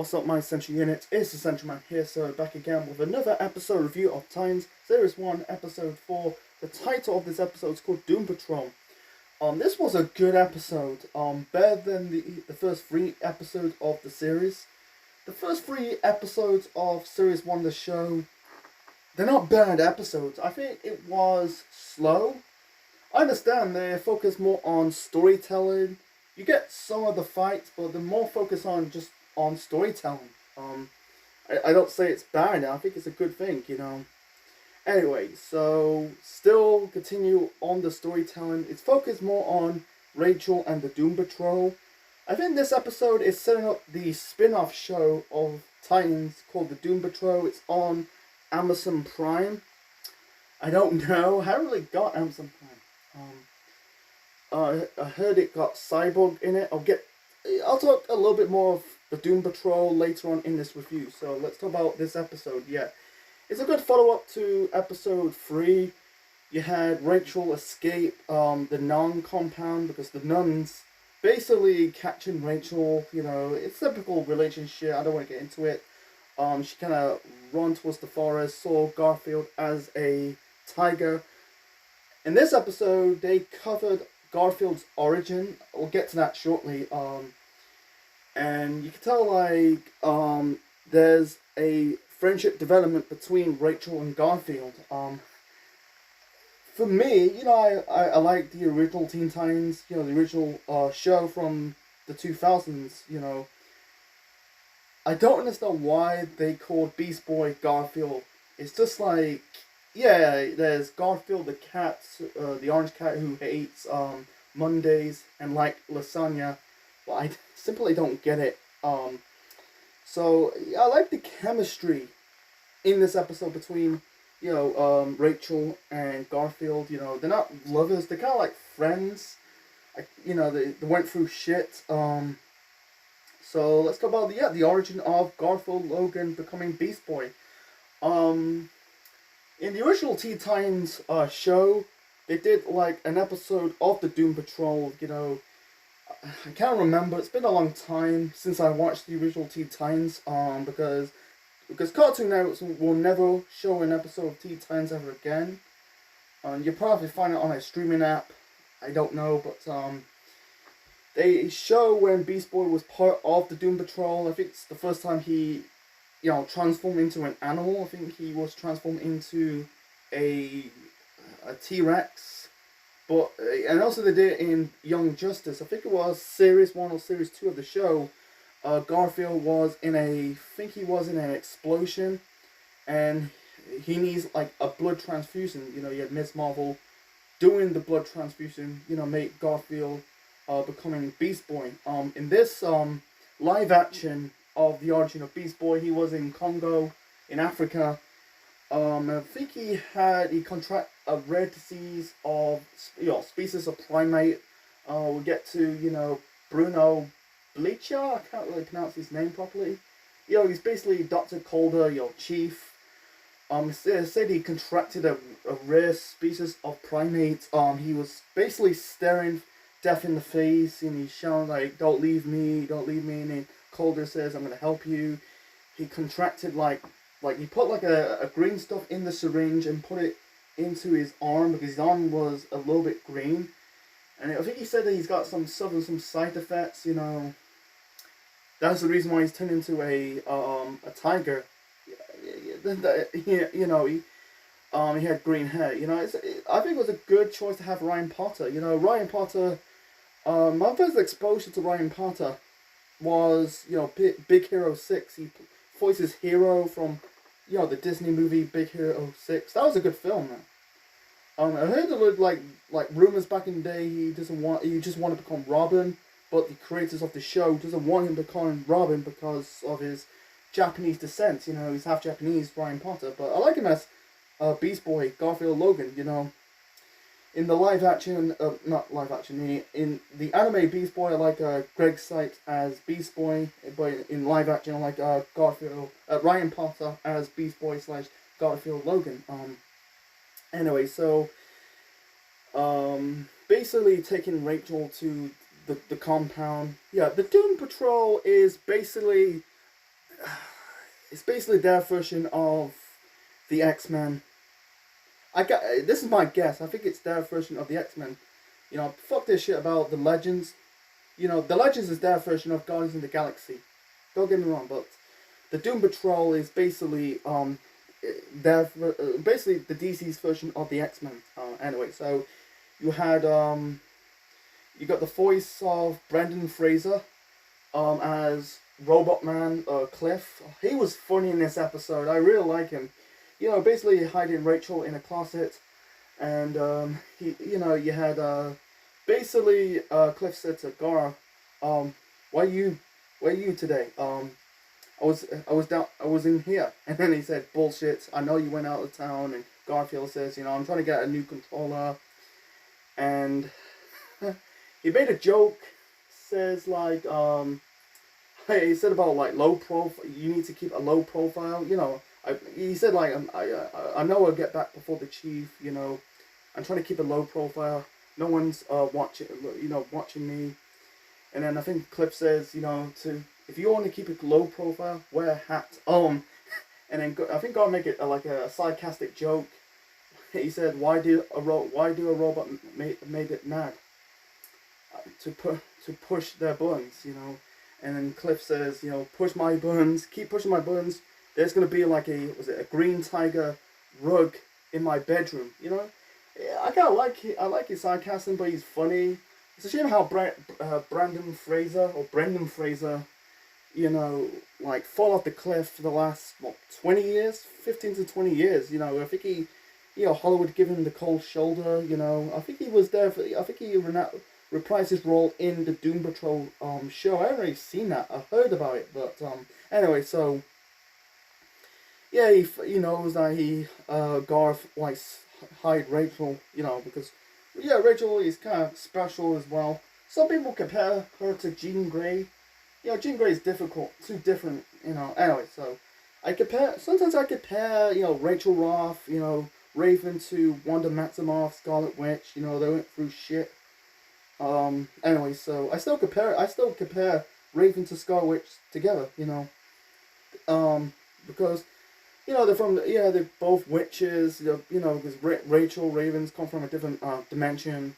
What's up, my Essential Unit? It's Essential Man here, so back again with another episode review of Titans Series 1, Episode 4. The title of this episode is called Doom Patrol. This was a good episode, better than the first 3 episodes of the series. The first 3 episodes of Series 1 of the show, they're not bad episodes. I think it was slow. I understand they focus more on storytelling. You get some of the fights, but they're more focused on storytelling. I don't say it's bad. I think it's a good thing. Anyway, so still continue on the storytelling. It's focused more on Rachel and the Doom Patrol. I think this episode is setting up the spin-off show of Titans called the Doom Patrol. It's on Amazon Prime. I don't know. I haven't really got Amazon Prime. I heard it got Cyborg in it. I'll talk a little bit more of the Doom Patrol later on in this review. So let's talk about this episode. Yeah, it's a good follow-up to episode 3. You had Rachel escape the nun compound because the nuns basically catching Rachel. It's a typical relationship. I don't want to get into it. She kind of run towards the forest, saw Garfield as a tiger. In this episode, they covered Garfield's origin. We'll get to that shortly. And you can tell, there's a friendship development between Rachel and Garfield. For me, I like the original Teen Titans, the original show from the 2000s, I don't understand why they called Beast Boy Garfield. It's just like, yeah, there's Garfield the cat, the orange cat who hates Mondays and like lasagna, but I simply don't get it. So I like the chemistry in this episode between Rachel and Garfield. They're not lovers; they're kind of like friends. They went through shit. So let's talk about the origin of Garfield Logan becoming Beast Boy. In the original Teen Titans show, they did like an episode of the Doom Patrol. I can't remember. It's been a long time since I watched the original Teen Titans. Because Cartoon Network will never show an episode of Teen Titans ever again. You'll probably find it on a streaming app. I don't know, but they show when Beast Boy was part of the Doom Patrol. I think it's the first time he, transformed into an animal. I think he was transformed into a T-Rex. But, and also they did it in Young Justice. I think it was Series 1 or Series 2 of the show. Garfield was in an explosion. And he needs, like, a blood transfusion. You had Ms. Marvel doing the blood transfusion, make Garfield becoming Beast Boy. In this live action of the origin of Beast Boy, he was in Congo, in Africa. I think he contracted a rare disease of species of primate. We'll get to Bruno Bleacher. I can't really pronounce his name properly. He's basically Dr. Calder, chief. It said he contracted a rare species of primate. He was basically staring death in the face, and he's shouting like, don't leave me, and then Calder says, I'm gonna help you. He contracted like he put like a green stuff in the syringe and put it into his arm because his arm was a little bit green. And I think he said that he's got some side effects, That's the reason why he's turned into a tiger. He had green hair. I think it was a good choice to have Ryan Potter. Ryan Potter. My first exposure to Ryan Potter was Big Hero 6. He voices Hero from the Disney movie Big Hero 6. That was a good film, man. I heard there were like rumors back in the day he just want to become Robin, but the creators of the show doesn't want him to become Robin because of his Japanese descent. He's half Japanese, Ryan Potter, but I like him as Beast Boy, Garfield Logan. In the live action, not live action, in the anime Beast Boy, I like Greg Sykes as Beast Boy, but in live action, I like Ryan Potter as Beast Boy / Garfield Logan. Anyway, so basically taking Rachel to the compound. Yeah, the Doom Patrol is basically it's basically their version of the X-Men. This is my guess. I think it's their version of the X-Men. You know, fuck this shit about the Legends. You know, the Legends is their version of Guardians of the Galaxy. Don't get me wrong, but the Doom Patrol is basically basically the DC's version of the X-Men. Anyway, so you had you got the voice of Brendan Fraser as Robot Man Cliff. He was funny in this episode. I really like him. You know, basically hiding Rachel in a closet, and you had basically Cliff said to Gar, why you today? I was in here, and then he said, bullshit. I know you went out of town, and Garfield says, I'm trying to get a new controller, and he made a joke, says like he said about like low profile. You need to keep a low profile. He said like I know I'll get back before the chief. I'm trying to keep a low profile. No one's watching me. And then I think Cliff says if you want to keep a low profile, wear a hat. And then I think God make it like a sarcastic joke. He said, why do a robot made it mad to push their buttons, And then Cliff says, push my buttons, keep pushing my buttons. There's gonna be like a green tiger rug in my bedroom, Yeah, I kind of like his sarcasm, but he's funny. It's a shame how Brendan Fraser, like fall off the cliff for the last 20 years, 15 to 20 years. I think he, Hollywood gave him the cold shoulder. I think he was there for. I think he reprised his role in the Doom Patrol show. I haven't really seen that. I heard about it, but anyway, so yeah, he knows that Garth likes hide Rachel, because Rachel is kind of special as well. Some people compare her to Jean Grey. Jean Grey is too different, Anyway, so sometimes I compare, Rachel Roth, Raven to Wanda Maximoff, Scarlet Witch. They went through shit. Anyway, so I still compare Raven to Scarlet Witch together, because they're both witches, because Rachel Ravens come from a different dimension,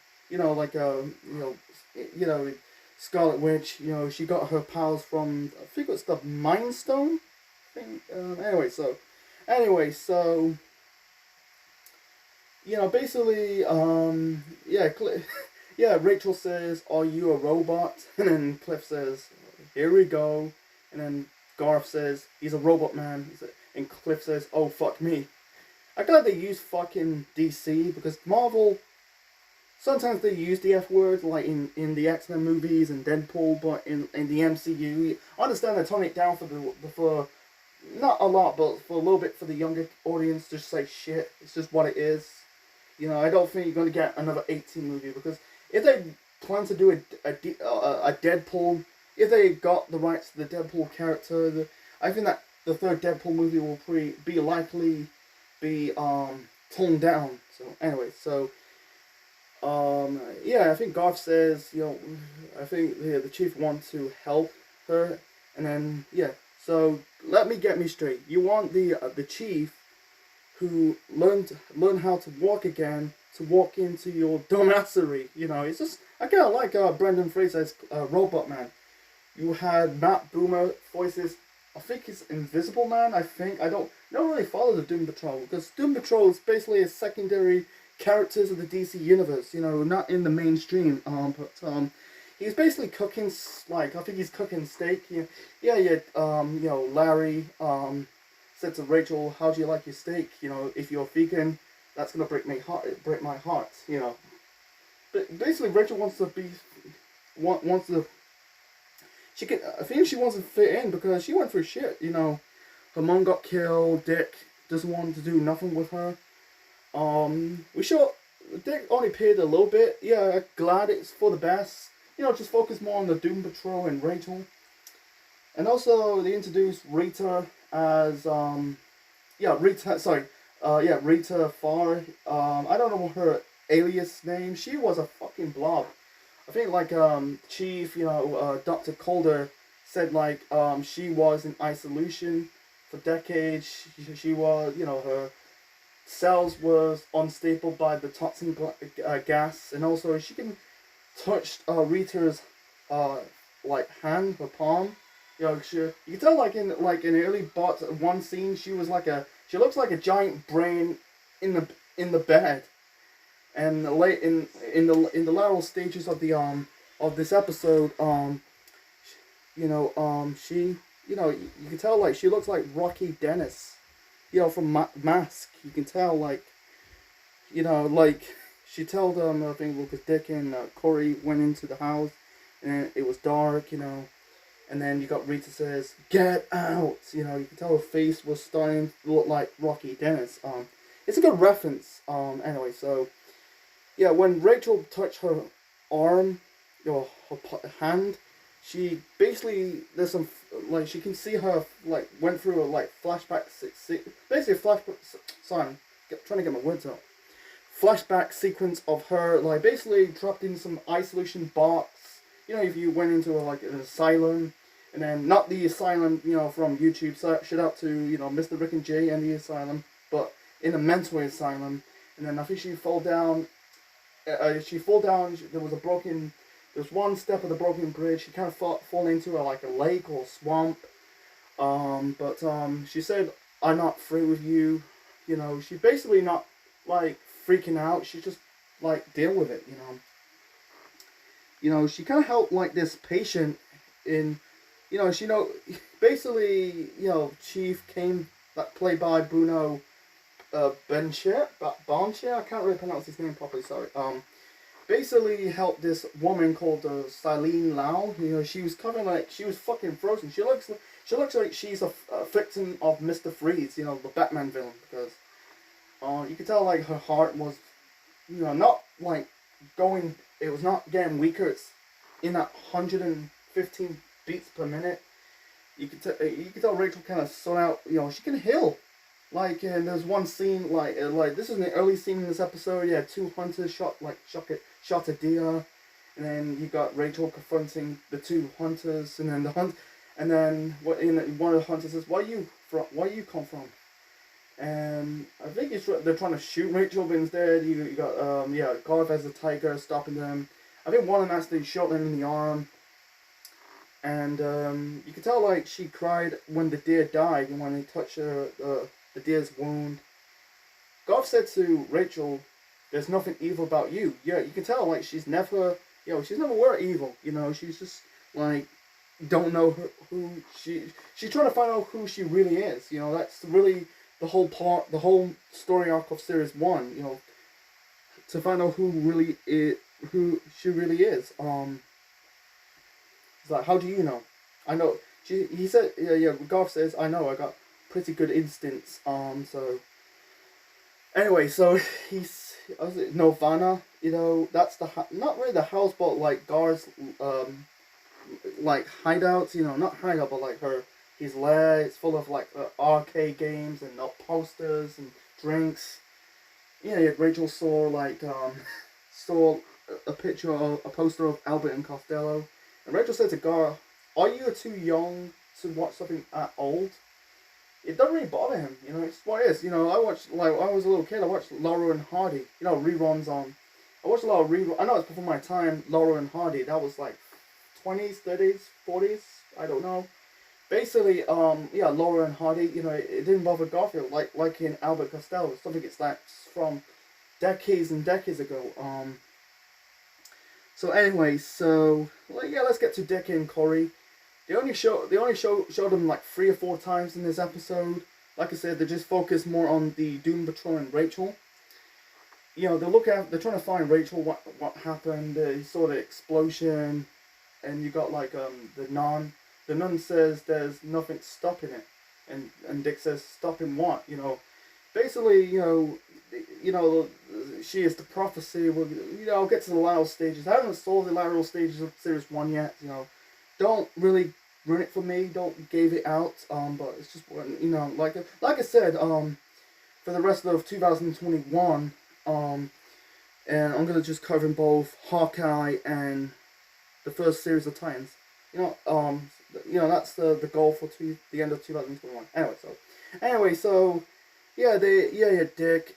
Scarlet Witch, she got her powers from, I think it's the Mind Stone thing. Anyway, so basically, Rachel says, "Are you a robot?" And then Cliff says, "Here we go." And then Garth says, "He's a robot man." And Cliff says, "Oh, fuck me." I'm glad they use fucking DC, because Marvel, sometimes they use the F word, like in the X-Men movies and Deadpool, but in the MCU, I understand they're toning it down for not a lot, but for a little bit for the younger audience, just say shit. It's just what it is. I don't think you're going to get another 18 movie, because if they plan to do a Deadpool, if they got the rights to the Deadpool character, I think that the third Deadpool movie will likely be toned down. So anyway, I think Garth says, I think the chief wants to help her, and then so let me get me straight. You want the chief who learned how to walk again to walk into your dumbassery. It's just, I kind of like Brendan Fraser's Robot Man. You had Matt Boomer voices, I think it's Invisible Man. I don't really follow the Doom Patrol, because Doom Patrol is basically a secondary characters of the DC universe. Not in the mainstream. But he's basically cooking, like, I think he's cooking steak. Larry said to Rachel, "How do you like your steak? If you're vegan, that's gonna break my heart. But basically, Rachel wants to I think she wants to fit in, because she went through shit. Her mom got killed. Dick doesn't want to do nothing with her. Dick only appeared a little bit. Yeah, glad it's for the best. Just focus more on the Doom Patrol and Rachel. And also, they introduced Rita as Rita Farr. I don't know her alias name. She was a fucking blob. I think like Chief, Dr. Calder said like she was in isolation for decades. She was, you know, her cells was unstable by the toxin gas, and also she can touch Rita's uh like hand, her palm. You know, you can tell like in early parts one scene she looks like a giant brain in the bed, and late in the lateral stages of this episode she, you know, you can tell like she looks like Rocky Dennis, you know, from Mask. You can tell like, you know, like she told I think Lucas Dick and Corey went into the house and it was dark, you know, and then you got Rita says get out, you know, you can tell her face was starting to look like Rocky Dennis. It's a good reference. Anyway, so yeah, when Rachel touched her arm, you know, her hand, she basically there's some like she can see her like went through a like flashback basically a flashback. Sorry, I'm trying to get my words out. Flashback sequence of her like basically trapped in some isolation box. You know, if you went into like an asylum, and then not the asylum, you know, from YouTube. So shout out to, you know, Mr. Rick and Jay and the asylum, but in a mental asylum. And then I think she fall down. There was a broken. There's one step of the broken bridge. She kind of fall into like a lake or swamp. But she said, "I'm not through with you." You know, she's basically not like freaking out. She just like deal with it. You know, she kind of helped like this patient in. You know, basically, you know, Chief came that played by Bruno Bancher. I can't really pronounce his name properly. Sorry. Basically helped this woman called Silene Lau. You know, she was she was fucking frozen. She looks like she's a victim of Mr. Freeze. You know, the Batman villain, because you could tell like her heart was, you know, not like going. It was not getting weaker. It's in that 115 beats per minute. You could tell Rachel kind of sort out. You know, she can heal. Like, and there's one scene like this is an early scene in this episode. Yeah, two hunters shot a deer, and then you got Rachel confronting the two hunters, and then one of the hunters says, Where you come from?" And I think they're trying to shoot Rachel, but instead you got Garth as a tiger stopping them. I think one of them actually shot them in the arm. And you could tell like she cried when the deer died, and when they touched the deer's wound. Garth said to Rachel, "There's nothing evil about you." Yeah, you can tell like she's never were evil. You know, she's just like don't know who she's trying to find out who she really is. You know, that's really the whole story arc of series 1. You know, to find out who she really is. It's like, how do you know? I know. He said, Garth says, "I know, I got pretty good instincts." So anyway, so Nirvana, you know, that's not really the house, but like Garth's like hideouts, you know, not hideout, but like his lair. It's full of like arcade games and posters and drinks. Yeah, Rachel saw saw a poster of Albert and Costello, and Rachel said to Garth, "Are you too young to watch something that old?" It doesn't really bother him, you know, it's what it is. You know, I watched, like, when I was a little kid, I watched Laurel and Hardy, you know, reruns on, I watched a lot of reruns, I know it's before my time, Laurel and Hardy, that was like 20s, 30s, 40s, I don't know. Basically, Laurel and Hardy, you know, it didn't bother Garfield, like in Albert Costello, something it's like from decades and decades ago. So anyway, let's get to Dick and Corey. They only showed them like 3 or 4 times in this episode. Like I said, they just focus more on the Doom Patrol and Rachel. You know, they're trying to find Rachel, what happened, they saw the explosion, and you got like the nun. The nun says there's nothing stopping it, and Dick says stopping what? You know, basically, you know, she is the prophecy. I'll get to the lateral stages. I haven't saw the lateral stages of series 1 yet. You know, don't really ruin it for me. Don't give it out. But it's just, you know, like I said, for the rest of 2021, and I'm gonna just cover both Hawkeye and the first series of Titans. You know, that's the goal for the end of 2021. Anyway, so yeah, Dick,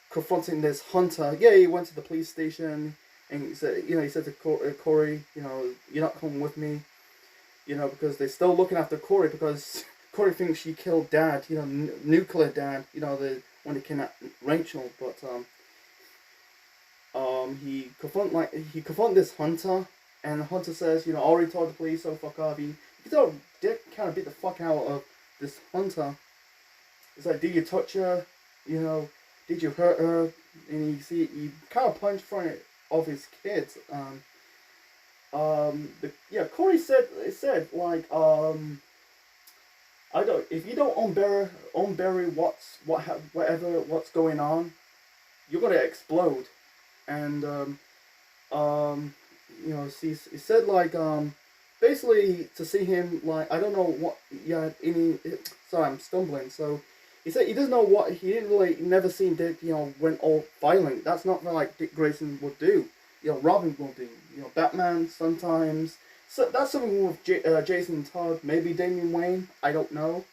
confronting this hunter. Yeah, he went to the police station and he said to Corey, you're not coming with me, because they're still looking after Corey because Corey thinks she killed Dad, nuclear Dad, the when they kidnapped Rachel, but he confront this hunter, and the hunter says, already told the police, so fuck off. You can tell Dick kind of beat the fuck out of this hunter. It's like, did you touch her? Did you hurt her? And he kind of punched in front of his kids. Corey said like, I don't. If you don't unbury what's going on, you're gonna explode. And he said like basically to see him like I don't know what sorry I'm stumbling. So he said he doesn't know what he didn't really never seen Dick went all violent. That's not like Dick Grayson would do. Robin will do. Batman sometimes. So that's something with Jason Todd, maybe Damian Wayne. I don't know.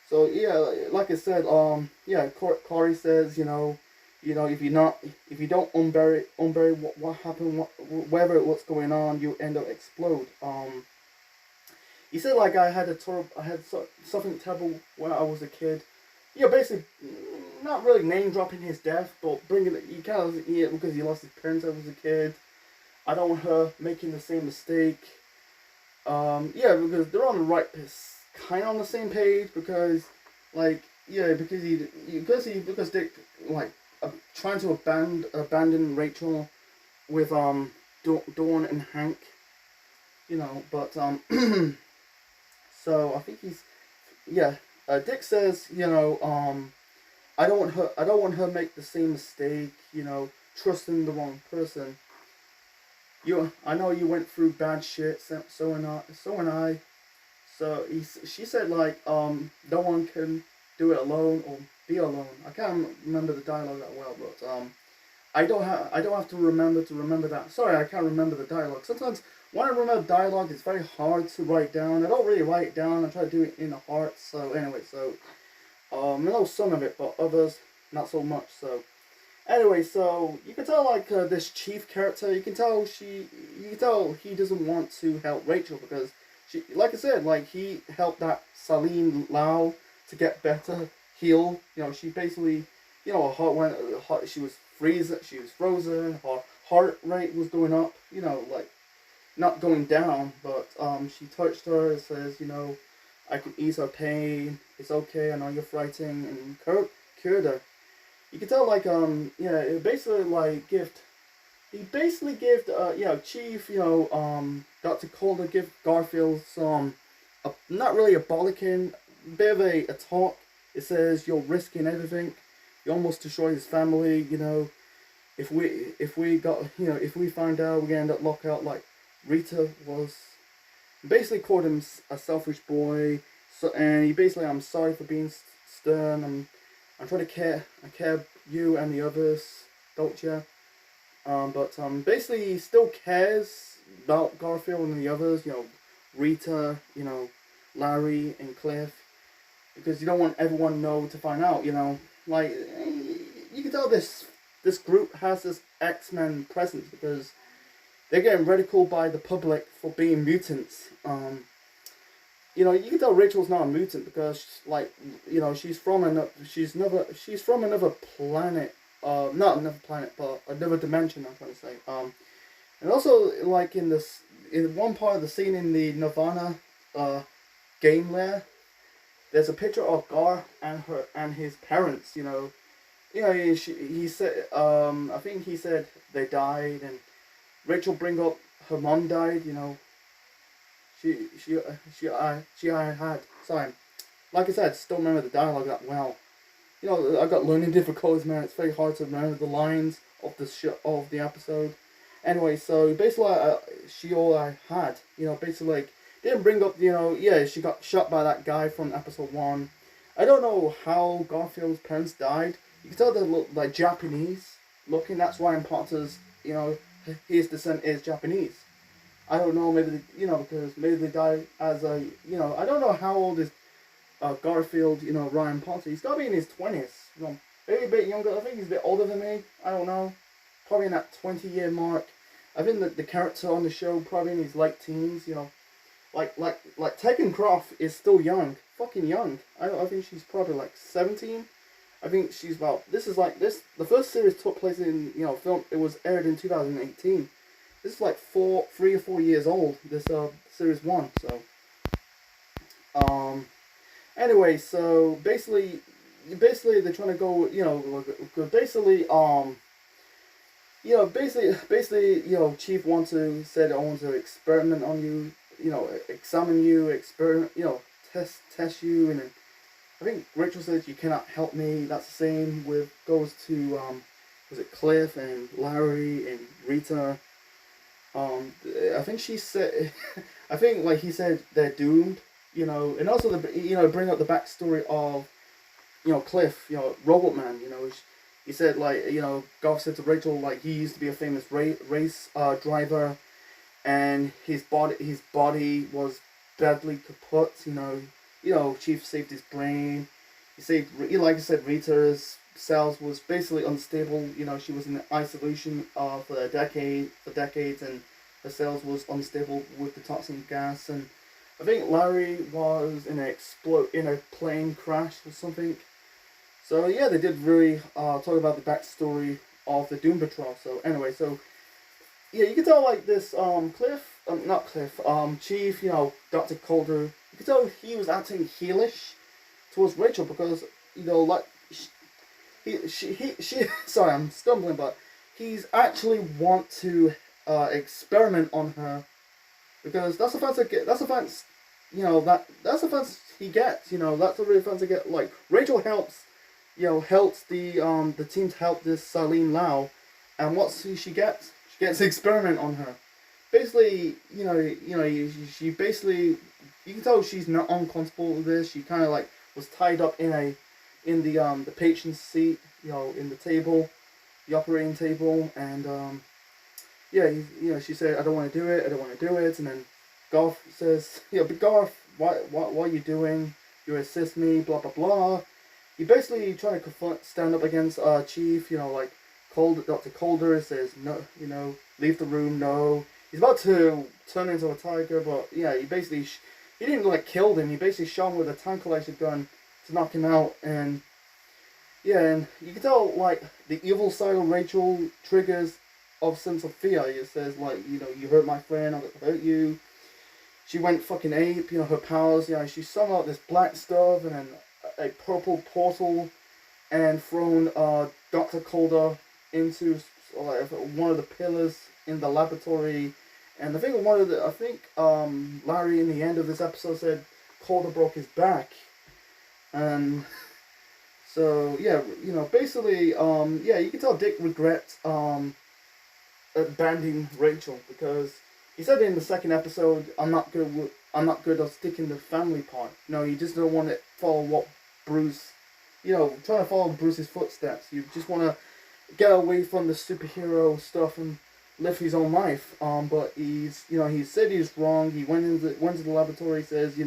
So yeah, like I said, Corey says, if you don't unbury what happened, what's going on, you end up explode. He said like I had something terrible when I was a kid. Basically, not really name dropping his death, but bringing it. Because he lost his parents when he was a kid. I don't want her making the same mistake. Because they're on the right, kind of on the same page because Dick like trying to abandon Rachel with Dawn and Hank, but so I think Dick says I don't want her make the same mistake, trusting the wrong person. I know you went through bad shit, so and I. So she said like, no one can do it alone or be alone. I can't remember the dialogue that well, but I don't have to remember that. Sorry, I can't remember the dialogue. Sometimes when I remember dialogue, it's very hard to write down. I don't really write it down. I try to do it in the heart. So anyway, I know some of it, but others not so much. So. Anyway, so you can tell like this chief character, you can tell he doesn't want to help Rachel because like I said, like he helped that Salim Lau to get better, heal. She basically, her heart she was frozen, her heart rate was going up. Like not going down, but she touched her and says, I can ease her pain. It's okay. I know you're frightened, and cured her. You can tell, like, it basically, like, he basically gave, Chief, Dr. Calder give Garfield some, not really a bollocking, bit of a talk. It says, you're risking everything, you almost destroy his family, if we find out, we're gonna end up locked out, like, Rita was, basically called him a selfish boy, and he basically, I'm sorry for being stern, I'm trying to care. I care you and the others, don't you? But basically he still cares about Garfield and the others. Rita, Larry and Cliff, because you don't want everyone to find out. Like you can tell this group has this X-Men presence because they're getting ridiculed by the public for being mutants. You can tell Rachel's not a mutant because, she's from another planet. Not another planet, but another dimension. I'm trying to say. And also, like in one part of the scene in the Nirvana, game lair, there's a picture of Gar and his parents. He said. I think he said they died, and Rachel bring up her mom died. I had. Sorry. Like I said, still remember the dialogue that well. I got learning difficulties, man. It's very hard to remember the lines of the episode. Anyway, so basically, she all I had. Basically, like, didn't bring up, she got shot by that guy from episode 1. I don't know how Garfield's parents died. You can tell they look like Japanese looking. That's why in Potter's, his descent is Japanese. I don't know, maybe because maybe they died as a I don't know how old is Garfield, Ryan Potter. He's got to be in his 20s, maybe a bit younger. I think he's a bit older than me. I don't know, probably in that 20-year mark. I think that the character on the show probably in his late teens. Like Tegan Croft is still young, fucking young. I think she's probably like 17. I think she's about. This is like this. The first series took place in film. It was aired in 2018. This is like 3 or 4 years old. This series one. So anyway, so basically they're trying to go. Basically Chief said I want to experiment on you. Examine you, experiment. Test you, and then I think Rachel says you cannot help me. That's the same with goes to was it Cliff and Larry and Rita. I think she said, I think like he said they're doomed. And also bring up the backstory of Cliff, Robot Man. He said like Garth said to Rachel like he used to be a famous race driver, and his body was badly kaput. Chief saved his brain. He saved, like I said, Rita's cells was basically unstable. She was in isolation for decades, and her cells was unstable with the toxic gas. And I think Larry was in a plane crash or something. So yeah, they did really talk about the backstory of the Doom Patrol. So anyway, so yeah, you can tell like this Chief, Dr. Calder, you can tell he was acting heelish towards Rachel because like she sorry, I'm stumbling, but he's actually want to experiment on her because that's the fans that get. That's the fans, that's the fans he gets. That's the real fans that get. Like Rachel helps, helps the team to help this Salim Lau, and what she gets? She gets experiment on her. Basically, she basically, you can tell she's not uncomfortable with this. She kind of like was tied up in the patient's seat, in the table, the operating table, and she said, I don't want to do it, and then Garth says, but Garth, what are you doing? You assist me, blah blah blah. He basically trying to stand up against Chief, like Dr. Calder says no, leave the room, no. He's about to turn into a tiger, but yeah, he basically he didn't like kill him. He basically shot him with a tranquilizer gun to knock him out, and yeah, and you can tell like the evil side of Rachel triggers of sense of fear. It says like you hurt my friend, I'm gonna hurt you. She went fucking ape. Her powers. She summoned out this black stuff and then a purple portal, and thrown Dr. Calder into like one of the pillars in the laboratory. And I think Larry in the end of this episode said Calder broke his back, and so yeah, basically you can tell Dick regrets abandoning Rachel because he said in the second episode, I'm not good at sticking the family part. You just don't want to follow what Bruce, trying to follow Bruce's footsteps. You just want to get away from the superhero stuff and live his own life. But he said he's wrong. He went to the laboratory. Says,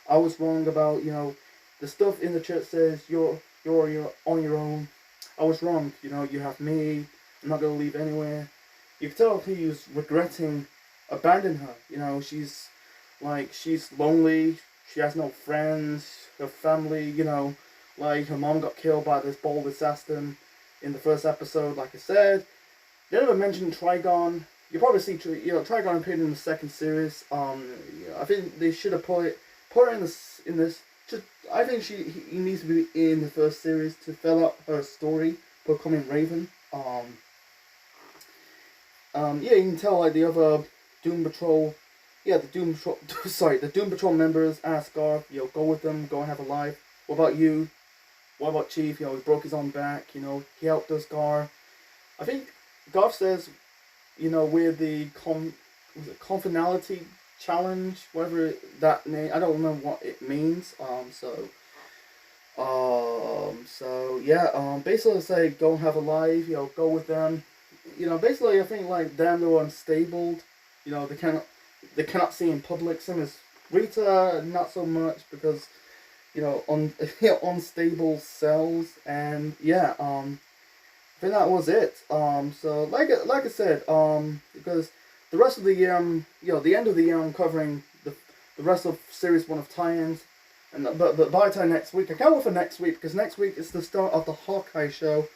I was wrong about the stuff in the church says you're on your own. I was wrong. You have me. I'm not gonna leave anywhere. You can tell he was regretting abandoning her. She's lonely. She has no friends. Her family, like her mom got killed by this bold assassin in the first episode. Like I said, they never mentioned Trigon. You probably see Trigon appeared in the second series. I think they should have put her in this. I think he needs to be in the first series to fill up her story for becoming Raven. You can tell like the other Doom Patrol. The Doom Patrol. The Doom Patrol members ask Garth, go with them, go and have a life. What about you? What about Chief? He broke his own back. He helped us, Garth. I think Garth says, with the Confinality Challenge, whatever that name. I don't remember what it means. Basically say go and have a life. Go with them. Basically I think like them they were unstable. They cannot. they cannot see in public. Same as Rita, not so much because on unstable cells, and yeah, I think that was it. So like I said, because the rest of the year, the end of the year, I'm covering the rest of Series 1 of tie-ins, and but by the time next week, I can't wait for next week because next week is the start of the Hawkeye show.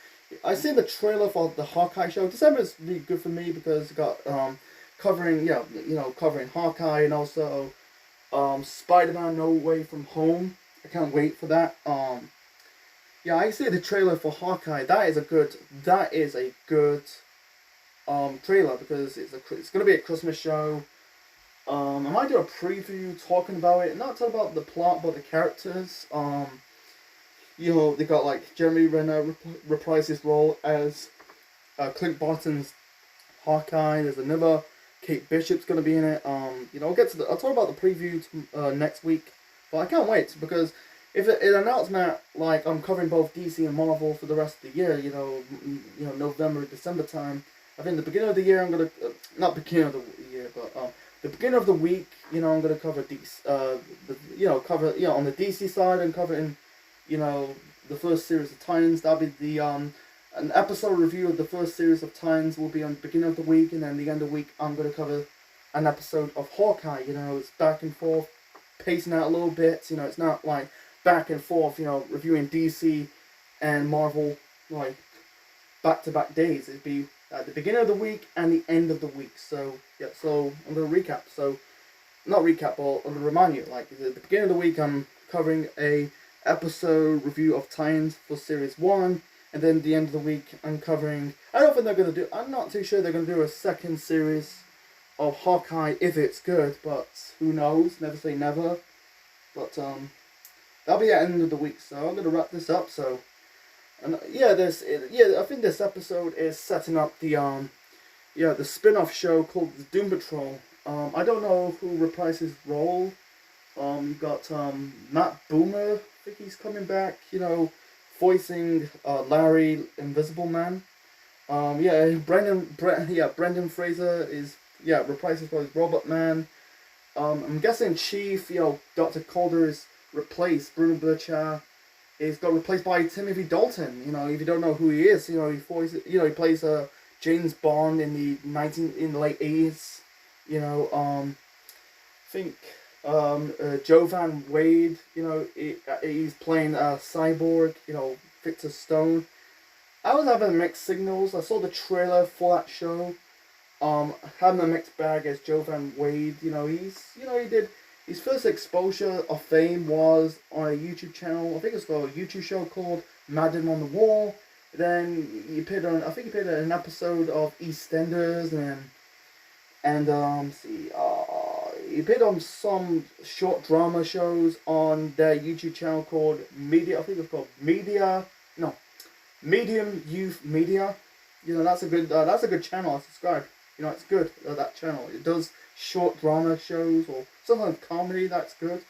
I see the trailer for the Hawkeye show. December's really good for me because it got covering covering Hawkeye and also Spider-Man No Way From Home. I can't wait for that. Yeah, I see the trailer for Hawkeye. That is a good trailer because it's gonna be a Christmas show. I might do a preview talking about it, not talking about the plot, but the characters. They got like Jeremy Renner reprise his role as Clint Barton's Hawkeye. There's another Kate Bishop's gonna be in it. I'll talk about the preview next week, but I can't wait because if it announced that like I'm covering both DC and Marvel for the rest of the year, November, December time. I think the beginning of the year I'm gonna not beginning of the year, but the beginning of the week, I'm gonna cover DC. On the DC side and covering, the first series of Titans. That'll be the an episode review of the first series of Titans will be on the beginning of the week, and then the end of the week I'm gonna cover an episode of Hawkeye. It's back and forth, pacing out a little bit. It's not like back and forth, reviewing DC and Marvel like back-to-back days. It'd be at the beginning of the week and the end of the week. So I'm gonna recap. So not recap, but I'm gonna remind you. Like at the beginning of the week, I'm covering a episode review of Titans for Series 1, and then at the end of the week, I'm covering. I don't think they're gonna do. I'm not too sure they're gonna do a second series of Hawkeye if it's good, but who knows? Never say never. But that'll be at the end of the week, so I'm gonna wrap this up. So, and I think this episode is setting up the the spin-off show called the Doom Patrol. I don't know who reprised his role. You got Matt Boomer. I think he's coming back. Voicing Larry Invisible Man. Brendan Fraser is reprises for his Robot Man. I'm guessing Chief, Dr. Calder is replaced. Bruno Burchard is got replaced by Timothy Dalton. If you don't know who he is, he plays James Bond in the late 80s. I think Jovan Wade. He's playing Cyborg. Victor Stone. I was having mixed signals. I saw the trailer for that show. Having a mixed bag as Jovan Wade. He did his first exposure of fame was on a YouTube channel. I think it's got a YouTube show called Madden on the Wall. Then he appeared on an episode of EastEnders he appeared on some short drama shows on their YouTube channel called Media. I think it's called Medium Youth Media. That's a good channel. I subscribe. It's good. That channel. It does short drama shows or sometimes comedy. That's good.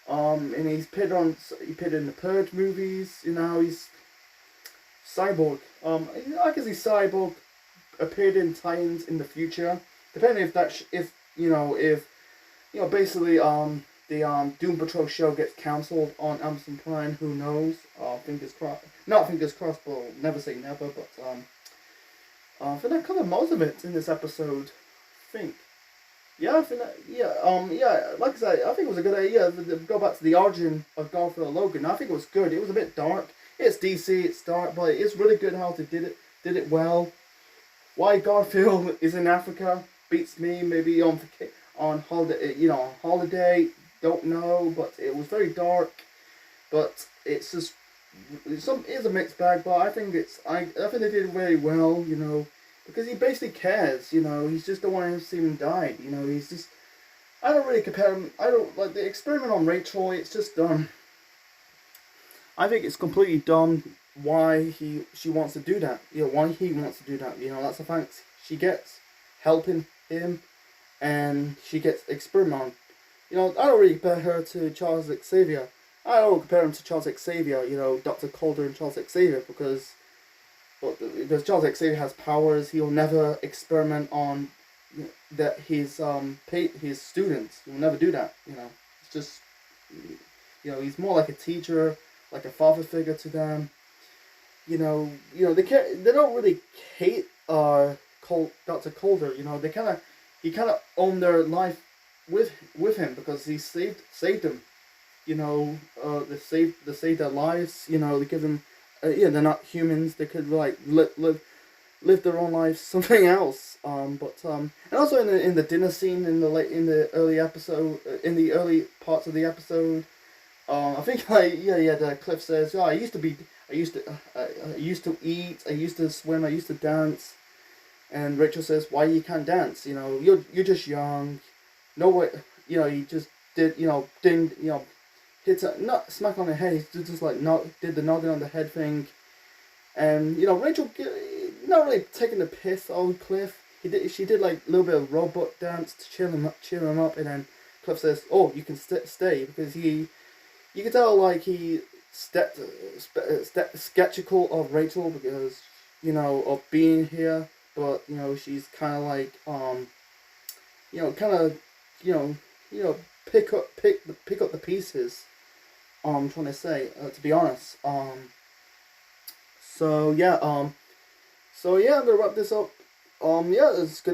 And he appeared in the Purge movies. He's Cyborg. I can see Cyborg appeared in Titans in the future, depending if basically the Doom Patrol show gets cancelled on Amazon Prime. Who knows? Fingers crossed. Not fingers crossed, but never say never. But I think I covered most of it in this episode. I think. Yeah, I think that, like I said, I think it was a good idea. Go back to the origin of Garfield Logan. I think it was good. It was a bit dark. It's DC, it's dark, but it's really good how they did it well. Why Garfield is in Africa beats me. Maybe on holiday, don't know. But it was very dark. But it's just it's a mixed bag. But I think I think they did very well. Because he basically cares, he's just the one who's seen him died, he's just, I don't really compare him, I don't, like, the experiment on Rachel, it's just dumb. I think it's completely dumb why she wants to do that, why he wants to do that, that's the thanks she gets, helping him, and she gets experiment on. I don't really compare her to Charles Xavier. I don't compare him to Charles Xavier, Dr. Calder and Charles Xavier, because Charles Xavier has powers, he'll never experiment on, that his students. He will never do that. It's just, he's more like a teacher, like a father figure to them. They don't really hate Dr. Calder. He kind of owned their life with him because he saved them. They saved their lives. They give them. They're not humans. They could like live their own lives, something else. And also in the dinner scene in the early episode, in the early parts of the episode, I think the Cliff says, "Oh, I used to eat, I used to swim, I used to dance," and Rachel says, "Why you can't dance? You're just young. No way. You just didn't hit a not smack on the head. He just like did the noggin on the head thing." And Rachel, not really taking the piss on Cliff. She did like a little bit of robot dance to cheer him up, and then Cliff says, "Oh, you can stay," because you can tell like he skeptical of Rachel because of being here, but she's kind of like pick up the pieces. I'm trying to say, to be honest. I'm gonna wrap this up. It's a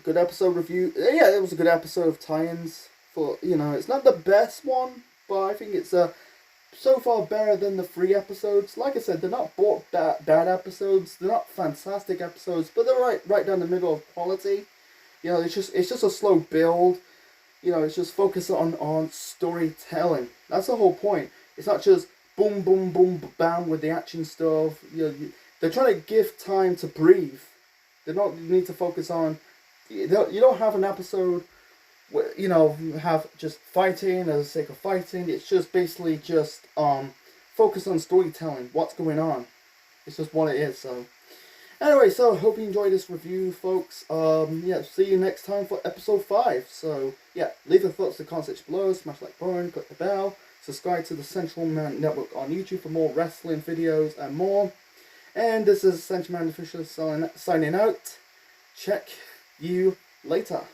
good episode review. Yeah, it was a good episode of tie-ins. It's not the best one, but I think it's so far better than the 3 episodes. Like I said, they're not bad episodes. They're not fantastic episodes, but they're right down the middle of quality. It's just a slow build. It's just focused on storytelling. That's the whole point. It's not just boom, boom, boom, bam with the action stuff. They're trying to give time to breathe. They don't need to focus on. You don't have an episode where have just fighting for the sake of fighting. It's just basically just focus on storytelling. What's going on? It's just what it is. So anyway, so hope you enjoyed this review, folks. See you next time for episode 5. So leave your thoughts in the comment section below. Smash like button, click the bell, subscribe to the Central Man Network on YouTube for more wrestling videos and more. And this is Central Man Official signing out. Check you later.